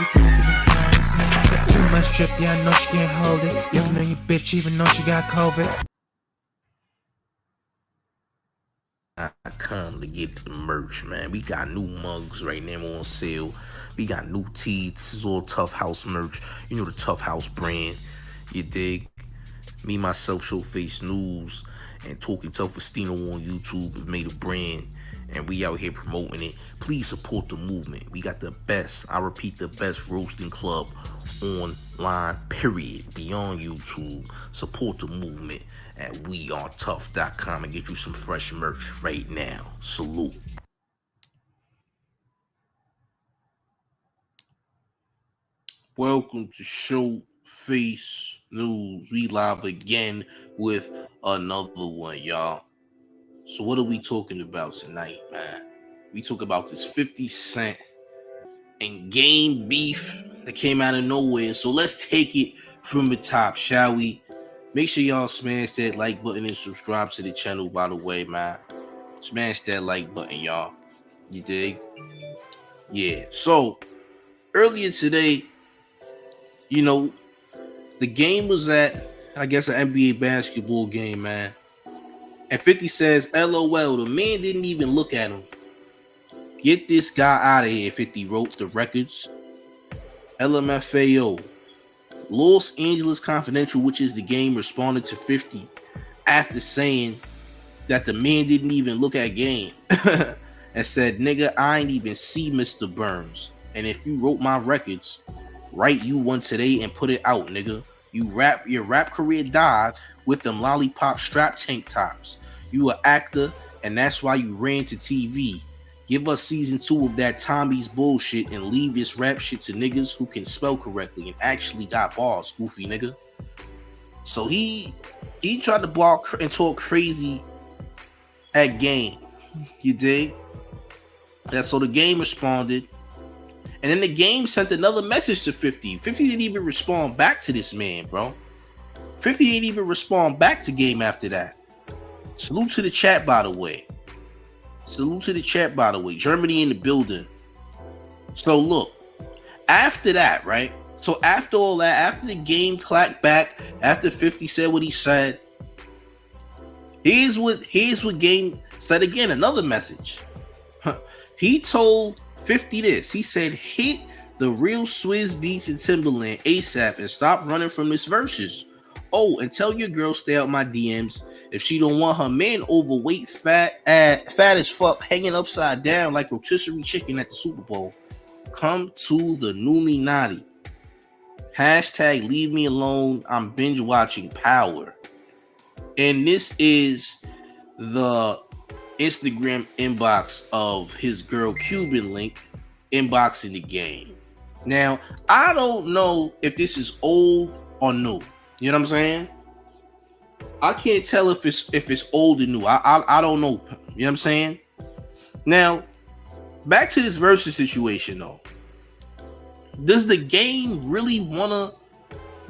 we can open the blinds now. Too much drip, yeah, I know she can't hold it. Looking on your bitch, even though she got COVID. I come to get the merch, man. We got new mugs right now on sale. We got new tees. This is all Tough House merch. You know the Tough House brand. You dig? Me, myself, Showface News, and Talking Tough with Stino on YouTube have made a brand, and we out here promoting it. Please support the movement. We got the best, I repeat, the best roasting club online, period, beyond YouTube. Support the movement at wearetough.com and get you some fresh merch right now. Salute. Welcome to Showface News. We live again with another one, y'all. So what are we talking about tonight, man? We talk about this 50 Cent and Game beef that came out of nowhere. So let's take it from the top, shall we? Make sure y'all smash that like button and subscribe to the channel, by the way, man. Smash that like button, y'all. You dig? Yeah. So earlier today, the game was at, I guess, an NBA basketball game, man. And 50 says, LOL, the man didn't even look at him. Get this guy out of here, 50 wrote the records. LMFAO. Los Angeles Confidential, which is the game, responded to 50 after saying that the man didn't even look at game and said, nigga, I ain't even see Mr. Burns. And if you wrote my records, write you one today and put it out, nigga. Your rap career died with them lollipop strap tank tops. You an actor, and that's why you ran to TV. Give us season 2 of that Tommy's bullshit and leave this rap shit to niggas who can spell correctly and actually got bars, goofy nigga. So he tried to block and talk crazy at game. You dig? And so the game responded. And then the game sent another message to 50. 50 didn't even respond back to this man, bro. 50 didn't even respond back to game after that. Salute to the chat, by the way. Germany in the building. So look, after that, right? So after all that, after the game clacked back, after 50 said what he said, here's what game said again, another message. He told 50 this. He said, hit the real Swizz Beatz and Timberland ASAP and stop running from this verses. Oh, and tell your girl stay out my DMs if she don't want her man overweight, fat as fuck, hanging upside down like rotisserie chicken at the Super Bowl. Come to the Numinati. Hashtag leave me alone. I'm binge watching Power. And this is the Instagram inbox of his girl Cuban Link inboxing the game. Now, I don't know if this is old or new. You know what I'm saying? I can't tell if it's old or new. I don't know. You know what I'm saying? Now, back to this versus situation though. Does the game really wanna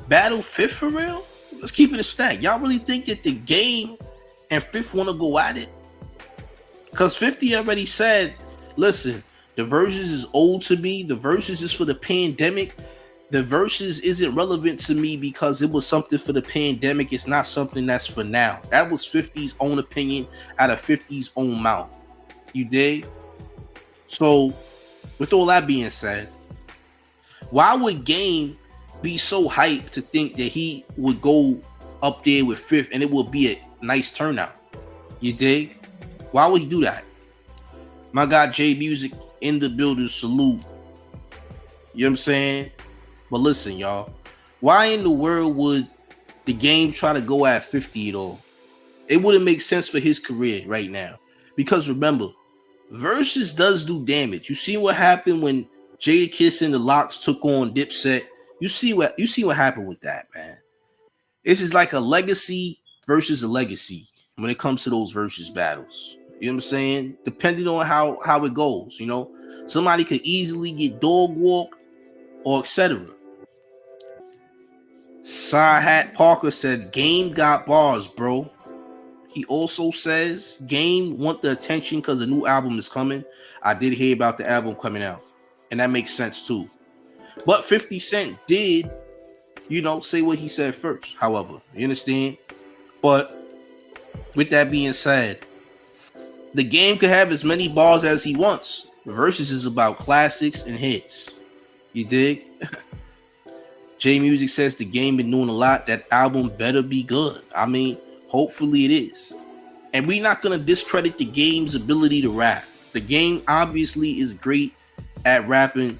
battle Fifth for real? Let's keep it a stack. Y'all really think that the game and Fifth wanna go at it? Because 50 already said, listen, the versus is old to me. The versus is for the pandemic. The versus isn't relevant to me because it was something for the pandemic. It's not something that's for now. That was 50's own opinion out of 50's own mouth. You dig? So, with all that being said, why would Game be so hyped to think that he would go up there with Fifth and it would be a nice turnout? You dig? Why would he do that? My guy J Music in the building, salute. You know what I'm saying? But listen, y'all, why in the world would the game try to go at 50 at all? It wouldn't make sense for his career right now. Because remember, versus does do damage. You see what happened when Jadakiss and the Locks took on Dipset. You see what happened with that, man. This is like a legacy versus a legacy when it comes to those versus battles. You know what I'm saying? Depending on how it goes, you know, somebody could easily get dog walked or etc. Side Hat Parker said, Game got bars, bro. He also says, Game want the attention because the new album is coming. I did hear about the album coming out. And that makes sense too. But 50 Cent did, say what he said first. However, you understand? But with that being said, the game could have as many bars as he wants. Versus is about classics and hits. You dig? J Music says the game been doing a lot. That album better be good. I mean, hopefully it is. And we're not gonna discredit the game's ability to rap. The game obviously is great at rapping,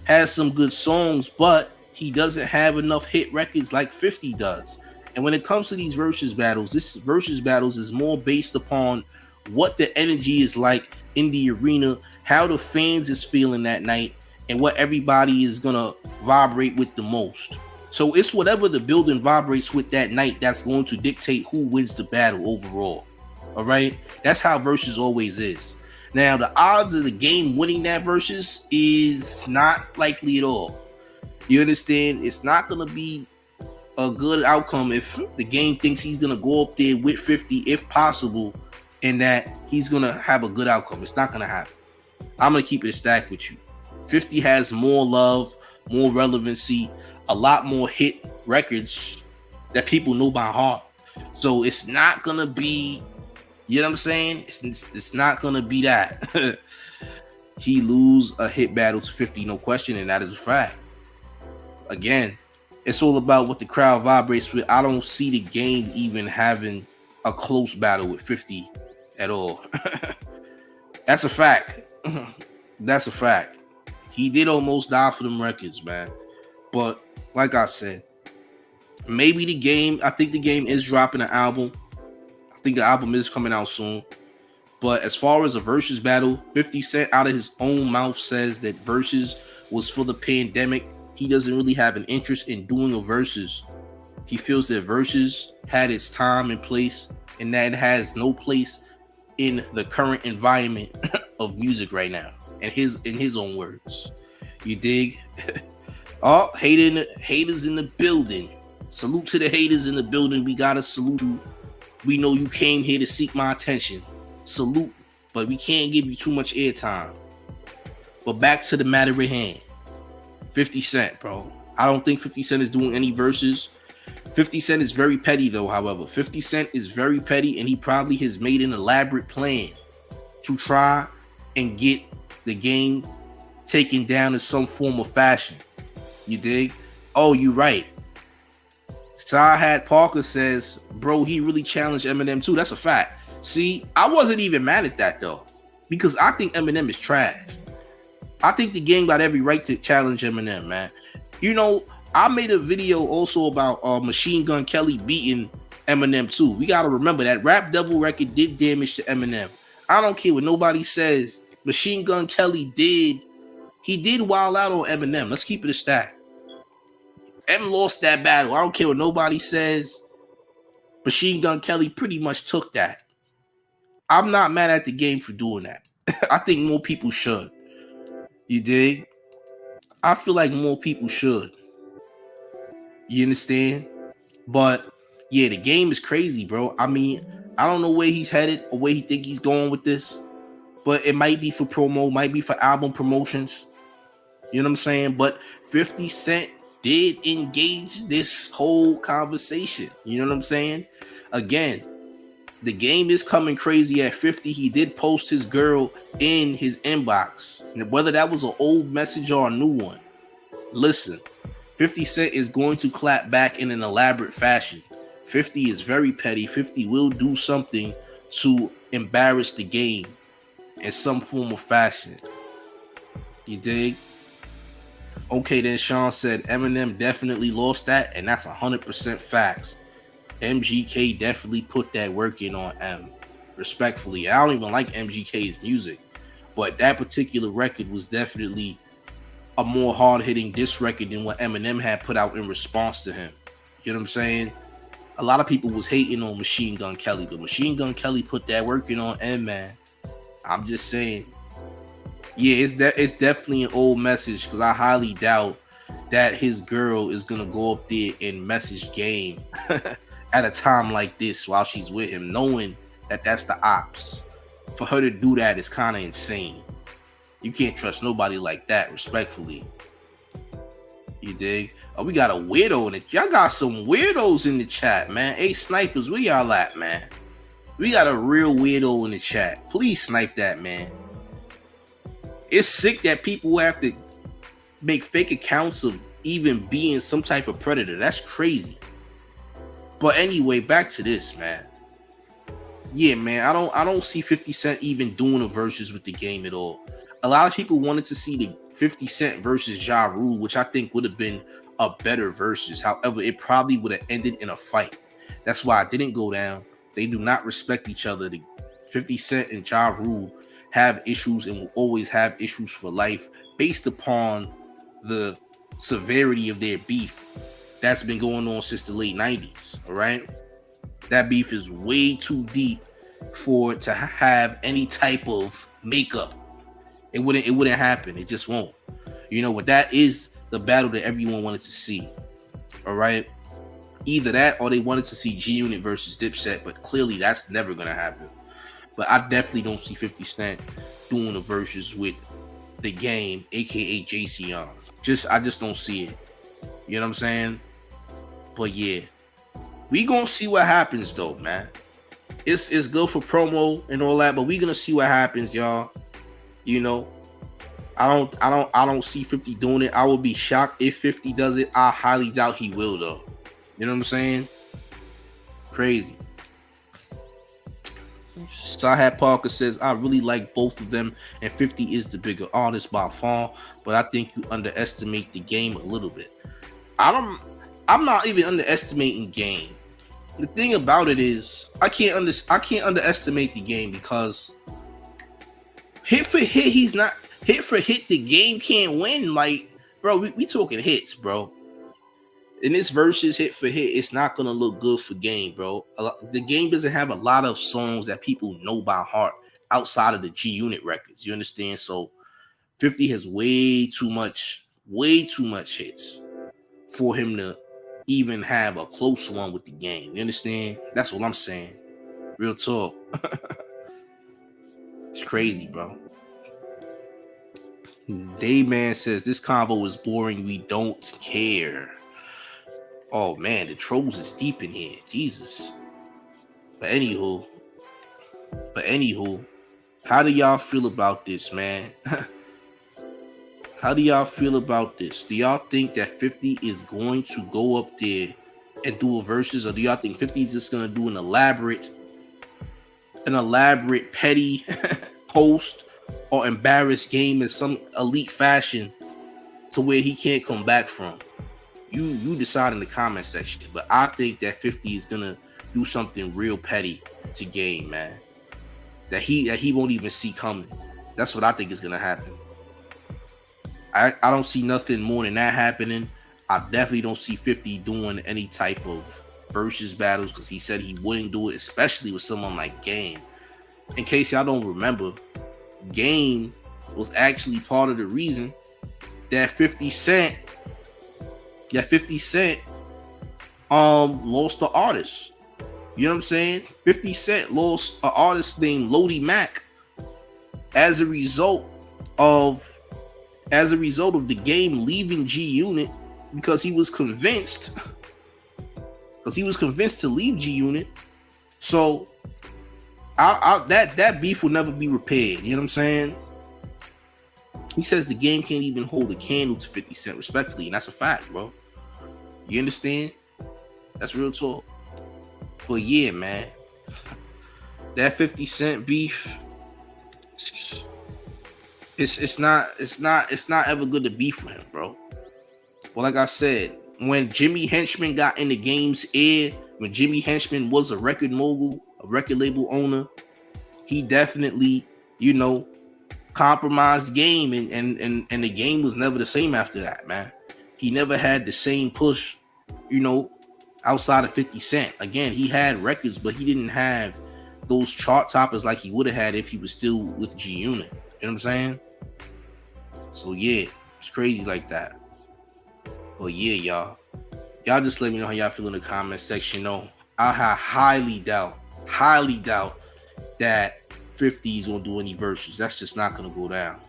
has some good songs, but he doesn't have enough hit records like 50 does. And when it comes to these versus battles, this versus battles is more based upon what the energy is like in the arena, how the fans is feeling that night, and what everybody is gonna vibrate with the most. So it's whatever the building vibrates with that night that's going to dictate who wins the battle overall. All right, that's how versus always is. Now the odds of the game winning that versus is not likely at all. You understand? It's not gonna be a good outcome if the game thinks he's gonna go up there with 50 if possible, and that he's gonna have a good outcome. It's not gonna happen. I'm gonna keep it stacked with you. 50 has more love, more relevancy, a lot more hit records that people know by heart. So it's not gonna be, you know what I'm saying? It's not gonna be that. He lose a hit battle to 50, no question, and that is a fact. Again, it's all about what the crowd vibrates with. I don't see the game even having a close battle with 50 at all. That's a fact. That's a fact. He did almost die for them records, man. But like I said, maybe I think the game is dropping an album. I think the album is coming out soon. But as far as a versus battle, 50 Cent out of his own mouth says that versus was for the pandemic. He doesn't really have an interest in doing a versus. He feels that versus had its time and place, and that it has no place in the current environment of music right now. And in his own words. You dig? Oh, haters in the building. Salute to the haters in the building. We gotta salute you. We know you came here to seek my attention. Salute, but we can't give you too much airtime. But back to the matter at hand. 50 Cent, bro. I don't think 50 Cent is doing any verses. 50 Cent is very petty, though, however. 50 Cent is very petty, and he probably has made an elaborate plan to try and get the game taken down in some form of fashion. You dig? Oh, you right. Sahad Parker says, bro, he really challenged Eminem too. That's a fact. See, I wasn't even mad at that, though, because I think Eminem is trash. I think the game got every right to challenge Eminem, man. I made a video also about Machine Gun Kelly beating Eminem too. We got to remember that Rap Devil record did damage to Eminem. I don't care what nobody says. Machine Gun Kelly did wild out on Eminem. Let's keep it a stack. M lost that battle. I don't care what nobody says. Machine Gun Kelly pretty much took that. I'm not mad at the game for doing that. I think more people should. You dig? I feel like more people should. You understand? But yeah, the game is crazy, bro. I mean, I don't know where he's headed or where he think he's going with this, but it might be for promo, might be for album promotions. You know what I'm saying? But 50 Cent did engage this whole conversation. You know what I'm saying? Again, the game is coming crazy at 50. He did post his girl in his inbox. Whether that was an old message or a new one. Listen, 50 Cent is going to clap back in an elaborate fashion. 50 is very petty. 50 will do something to embarrass the game in some form of fashion. You dig? Okay, then Sean said Eminem definitely lost that, and that's 100% facts. MGK definitely put that work in on M. Respectfully, I don't even like MGK's music, but that particular record was definitely a more hard-hitting diss record than what Eminem had put out in response to him. You know what I'm saying? A lot of people was hating on Machine Gun Kelly, but Machine Gun Kelly put that work in on M, man. I'm just saying. Yeah, it's definitely an old message, because I highly doubt that his girl is gonna go up there and message game at a time like this while she's with him, knowing that that's the ops. For her to do that is kind of insane. You can't trust nobody like that, respectfully. You dig? Oh, we got a weirdo in it. Y'all got some weirdos in the chat, man. Hey, snipers, where y'all at, man? We got a real weirdo in the chat. Please snipe that, man. It's sick that people have to make fake accounts of even being some type of predator. That's crazy. But anyway, back to this, man. Yeah, man, I don't see 50 Cent even doing a versus with the game at all. A lot of people wanted to see the 50 Cent versus Ja Rule, which I think would have been a better versus. However, it probably would have ended in a fight. That's why I didn't go down. They do not respect each other. The 50 Cent and Ja Rule have issues and will always have issues for life based upon the severity of their beef that's been going on since the late 90s. All right. That beef is way too deep for it to have any type of makeup. It wouldn't happen. It just won't. You know what? That is the battle that everyone wanted to see. All right. Either that or they wanted to see G Unit versus Dipset, but clearly that's never gonna happen. But I definitely don't see 50 Cent doing a versus with the game, aka JCon. I just don't see it. You know what I'm saying? But yeah. We gonna see what happens though, man. It's good for promo and all that, but we gonna see what happens, y'all. You know, I don't see 50 doing it. I would be shocked if 50 does it. I highly doubt he will though. You know what I'm saying? Crazy. Sahad Parker says, I really like both of them, and 50 is the bigger artist by far, but I think you underestimate the game a little bit. I'm not even underestimating game. The thing about it is I can't underestimate the game because hit for hit, he's not hit for hit. The game can't win. Like, bro, we talking hits, bro. In this versus hit for hit, it's not gonna look good for game, bro. The game doesn't have a lot of songs that people know by heart outside of the G Unit records. You understand? So 50 has way too much hits for him to even have a close one with the game. You understand? That's what I'm saying. Real talk. It's crazy, bro. Dayman says this convo is boring. We don't care. Oh man, the trolls is deep in here. Jesus. But anywho, how do y'all feel about this, man? How do y'all feel about this? Do y'all think that 50 is going to go up there and do a versus, or do y'all think 50 is just gonna do an elaborate petty post or embarrassed game in some elite fashion to where he can't come back from? You decide in the comment section. But I think that 50 is gonna do something real petty to game, man. That he won't even see coming. That's what I think is gonna happen. I don't see nothing more than that happening. I definitely don't see 50 doing any type of versus battles because he said he wouldn't do it, especially with someone like Game. In case y'all don't remember, Game was actually part of the reason that 50 Cent lost the artist. You know what I'm saying? 50 Cent lost an artist named Lodi Mac as a result of the Game leaving G Unit because he was convinced to leave G Unit. So that beef will never be repaired. You know what I'm saying? He says the Game can't even hold a candle to 50 Cent respectfully, and that's a fact, bro. You understand? That's real talk. But yeah, man, that 50 Cent beef, it's not ever good to beef with him, bro. Well, like I said, when Jimmy Henchman got in the Game's ear, when Jimmy Henchman was a record mogul, a record label owner, he definitely, compromised the Game, and the Game was never the same after that, man. He never had the same push, outside of 50 Cent. Again, he had records, but he didn't have those chart toppers like he would have had if he was still with G Unit. You know what I'm saying? So yeah, it's crazy like that. But yeah, y'all just let me know how y'all feel in the comment section. No, I highly doubt that 50 is gonna do any verses. That's just not gonna go down.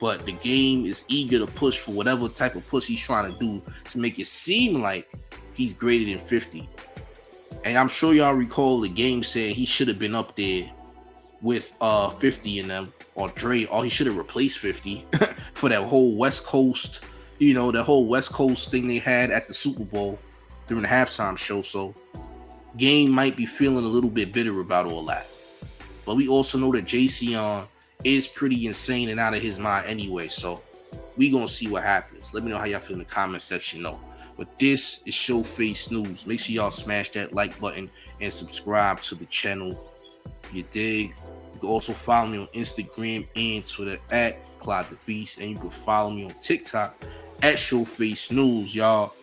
but the game is eager to push for whatever type of push he's trying to do to make it seem like he's greater than 50. And I'm sure y'all recall the game said he should have been up there with 50 in them, or Dre, or he should have replaced 50 for that whole West Coast, that whole West Coast thing they had at the Super Bowl during the halftime show. So Game might be feeling a little bit bitter about all that. But we also know that Jayceon is pretty insane and out of his mind anyway. So we gonna see what happens. Let me know how y'all feel in the comment section though. But this is Showface News. Make sure y'all smash that like button and subscribe to the channel. You dig? You can also follow me on Instagram and Twitter at Clyde the Beast. And you can follow me on TikTok at Showface News, y'all.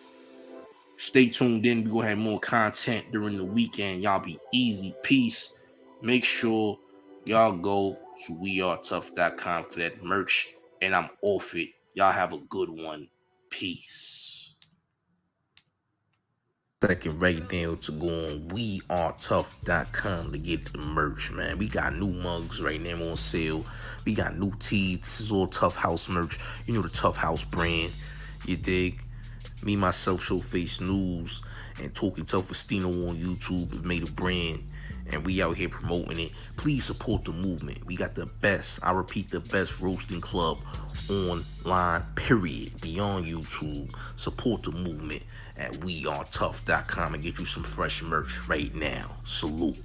Stay tuned in. We're gonna have more content during the weekend. Y'all be easy. Peace. Make sure y'all go to wearetough.com for that merch. And I'm off it. Y'all have a good one. Peace. Second right now to go on wearetough.com to get the merch, man. We got new mugs right now on sale. We got new tees. This is all Tough House merch. You know the Tough House brand. You dig? Me, myself, Showface News, and Talking Tough with Stino on YouTube have made a brand, and we out here promoting it. Please support the movement. We got the best, I repeat, the best roasting club online, period, beyond YouTube. Support the movement at wearetough.com and get you some fresh merch right now. Salute.